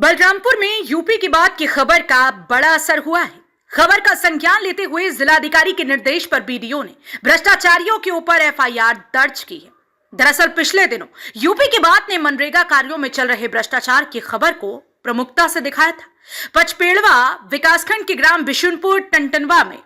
बलरामपुर में यूपी की बात की खबर का बड़ा असर हुआ है। खबर का संज्ञान लेते हुए जिलाधिकारी के निर्देश पर बीडीओ ने भ्रष्टाचारियों के ऊपर एफआईआर दर्ज की है। दरअसल पिछले दिनों यूपी की बात ने मनरेगा कार्यों में चल रहे भ्रष्टाचार की खबर को प्रमुखता से दिखाया था। पचपेड़वा विकासखंड के ग्राम बिशुनपुर टंटनवा में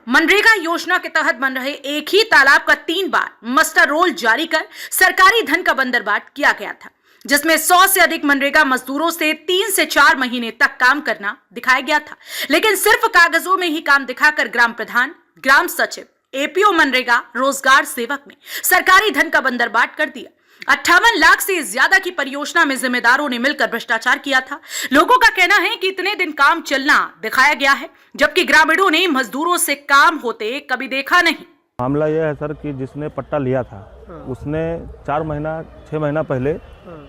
मनरेगा योजना के तहत बन रहे एक ही तालाब का 3 बार मास्टर रोल जारी कर सरकारी धन का बंदरबाट किया गया था, जिसमें 100 से अधिक मनरेगा मजदूरों से 3 से 4 महीने तक काम करना दिखाया गया था। लेकिन सिर्फ कागजों में ही काम दिखाकर ग्राम प्रधान, ग्राम सचिव, एपीओ मनरेगा, रोजगार सेवक ने सरकारी धन का बंदरबाट कर दिया। 58 लाख से ज्यादा की परियोजना में जिम्मेदारों ने मिलकर भ्रष्टाचार किया था। लोगों का कहना है कि इतने दिन काम चलना दिखाया गया है, जबकि ग्रामीणों ने मजदूरों से काम होते कभी देखा नहीं। मामला यह है सर कि जिसने पट्टा लिया था उसने 6 महीना पहले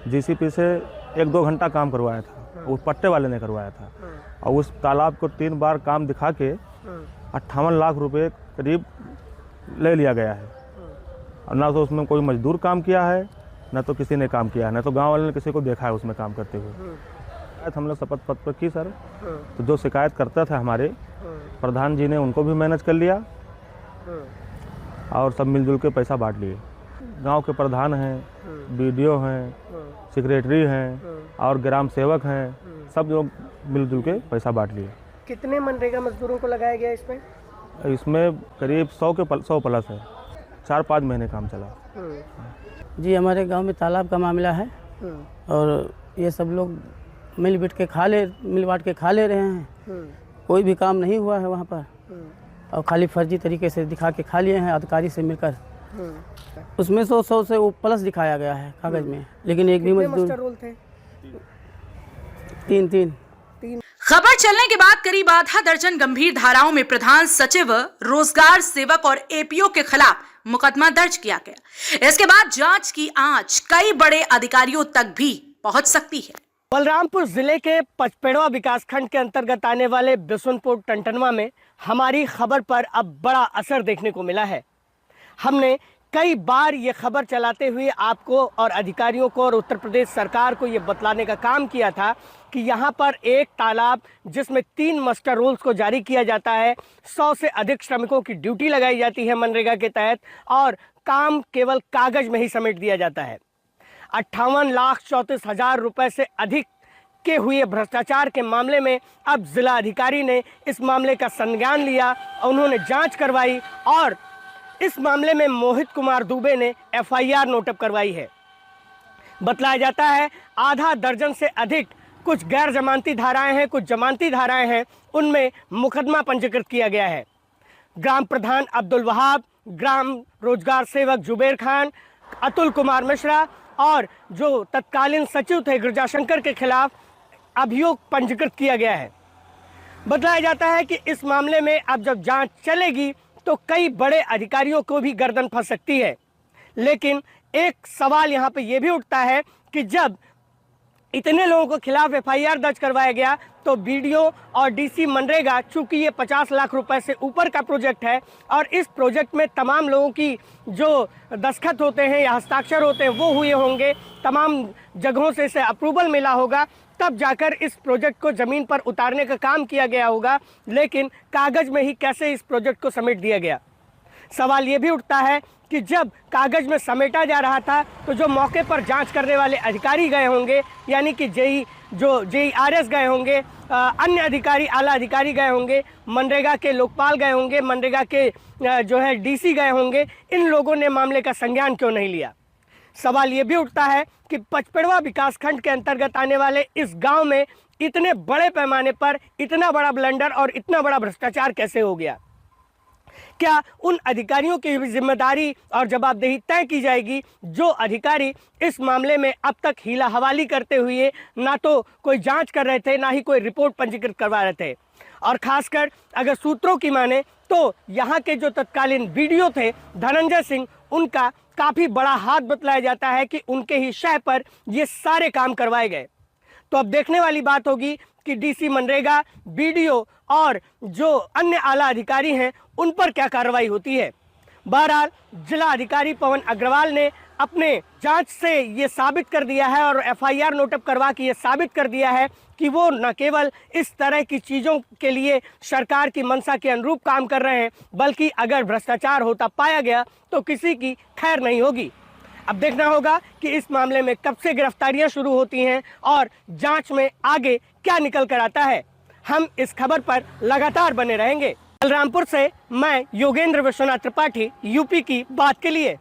जीसीपी से 1-2 घंटा काम करवाया था, उस पट्टे वाले ने करवाया था। और उस तालाब को 3 बार काम दिखा के 58 लाख रुपए करीब ले लिया गया है। और ना तो उसमें कोई मजदूर काम किया है, ना तो किसी ने काम किया है, ना तो गांव वाले ने किसी को देखा है उसमें काम करते हुए। हम लोग शपथ पत्र पर की सर, तो जो शिकायत करता था हमारे प्रधान जी ने उनको भी मैनेज कर लिया और सब मिलजुल के पैसा बांट लिए। गांव के प्रधान हैं, बीडीओ हैं, सेक्रेटरी हैं और ग्राम सेवक हैं, सब लोग मिलजुल के पैसा बांट लिए। कितने मनरेगा मजदूरों को लगाया गया इसमें? इसमें करीब 100 प्लस है। 4-5 महीने काम चला। जी, हमारे गांव में तालाब का मामला है और ये सब लोग मिल बांट के खा ले रहे हैं। कोई भी काम नहीं हुआ है वहाँ पर और खाली फर्जी तरीके से दिखा के खा लिए हैं अधिकारी से मिलकर। उसमें 100 से वो प्लस दिखाया गया है कागज में, लेकिन एक भी मजदूर थे? 3। खबर चलने के बाद करीब आधा दर्जन गंभीर धाराओं में प्रधान सचिव, रोजगार सेवक और एपीओ के खिलाफ मुकदमा दर्ज किया गया। इसके बाद जांच की आंच कई बड़े अधिकारियों तक भी पहुंच सकती है। बलरामपुर जिले के पचपेड़वा विकासखंड के अंतर्गत आने वाले बिशुनपुर टंटनवा में हमारी खबर पर अब बड़ा असर देखने को मिला है। हमने कई बार ये खबर चलाते हुए आपको और अधिकारियों को और उत्तर प्रदेश सरकार को ये बतलाने का काम किया था कि यहाँ पर एक तालाब जिसमें 3 मास्टर रोल्स को जारी किया जाता है, 100 से अधिक श्रमिकों की ड्यूटी लगाई जाती है मनरेगा के तहत और काम केवल कागज में ही समेट दिया जाता है। 58,34,000 रुपए से अधिक के हुए भ्रष्टाचार के मामले में अब जिला अधिकारी ने इस मामले का संज्ञान लिया, उन्होंने जांच करवाई और इस मामले में मोहित कुमार दुबे ने एफआईआर नोटअप करवाई है। बतलाया जाता है आधा दर्जन से अधिक कुछ गैर जमानती धाराएं हैं, कुछ जमानती धाराएं हैं, उनमें मुकदमा पंजीकृत किया गया है। ग्राम प्रधान अब्दुल वहाब, ग्राम रोजगार सेवक जुबेर खान, अतुल कुमार मिश्रा और जो तत्कालीन सचिव थे गिरजाशंकर के खिलाफ अभियोग पंजीकृत किया गया है। बतलाया जाता है कि इस मामले में अब जब जांच चलेगी तो कई बड़े अधिकारियों को भी गर्दन फंस सकती है। लेकिन एक सवाल यहाँ पे ये भी उठता है कि जब इतने लोगों के खिलाफ एफआईआर दर्ज करवाया गया तो बीडीओ और डीसी मनरेगा, चूंकि ये 50 लाख रुपए से ऊपर का प्रोजेक्ट है और इस प्रोजेक्ट में तमाम लोगों की जो दस्तखत होते हैं या हस्ताक्षर होते हैं वो हुए होंगे, तमाम जगहों से इसे अप्रूवल मिला होगा, तब जाकर इस प्रोजेक्ट को ज़मीन पर उतारने का काम किया गया होगा। लेकिन कागज में ही कैसे इस प्रोजेक्ट को समेट दिया गया? सवाल ये भी उठता है कि जब कागज में समेटा जा रहा था तो जो मौके पर जांच करने वाले अधिकारी गए होंगे, यानी कि जेईआरएस गए होंगे, अन्य अधिकारी, आला अधिकारी गए होंगे, मनरेगा के लोकपाल गए होंगे, मनरेगा के जो है डीसी गए होंगे, इन लोगों ने मामले का संज्ञान क्यों नहीं लिया? सवाल ये भी उठता है कि पचपेड़वा विकासखंड के अंतर्गत आने वाले इस गांव में इतने बड़े पैमाने पर इतना बड़ा ब्लंडर और इतना बड़ा भ्रष्टाचार कैसे हो गया? क्या उन अधिकारियों की भी जिम्मेदारी और जवाबदेही तय की जाएगी जो अधिकारी इस मामले में अब तक हीला हवाली करते हुए ना तो कोई जांच कर रहे थे, ना ही कोई रिपोर्ट पंजीकृत करवा रहे थे? और खासकर अगर सूत्रों की माने तो यहाँ के जो तत्कालीन बीडीओ थे धनंजय सिंह, उनका काफी बड़ा हाथ बतलाया जाता है कि उनके ही शय पर ये सारे काम करवाए गए। तो अब देखने वाली बात होगी कि डीसी मनरेगा, बीडीओ और जो अन्य आला अधिकारी हैं उन पर क्या कार्रवाई होती है। बहरहाल जिला अधिकारी पवन अग्रवाल ने अपने जांच से ये साबित कर दिया है और एफआईआर नोटअप करवा के ये साबित कर दिया है कि वो न केवल इस तरह की चीज़ों के लिए सरकार की मंशा के अनुरूप काम कर रहे हैं, बल्कि अगर भ्रष्टाचार होता पाया गया तो किसी की खैर नहीं होगी। अब देखना होगा कि इस मामले में कब से गिरफ्तारियां शुरू होती हैं और जांच में आगे क्या निकल कर आता है। हम इस खबर पर लगातार बने रहेंगे। बलरामपुर से मैं योगेंद्र विश्वनाथ त्रिपाठी, यूपी की बात के लिए।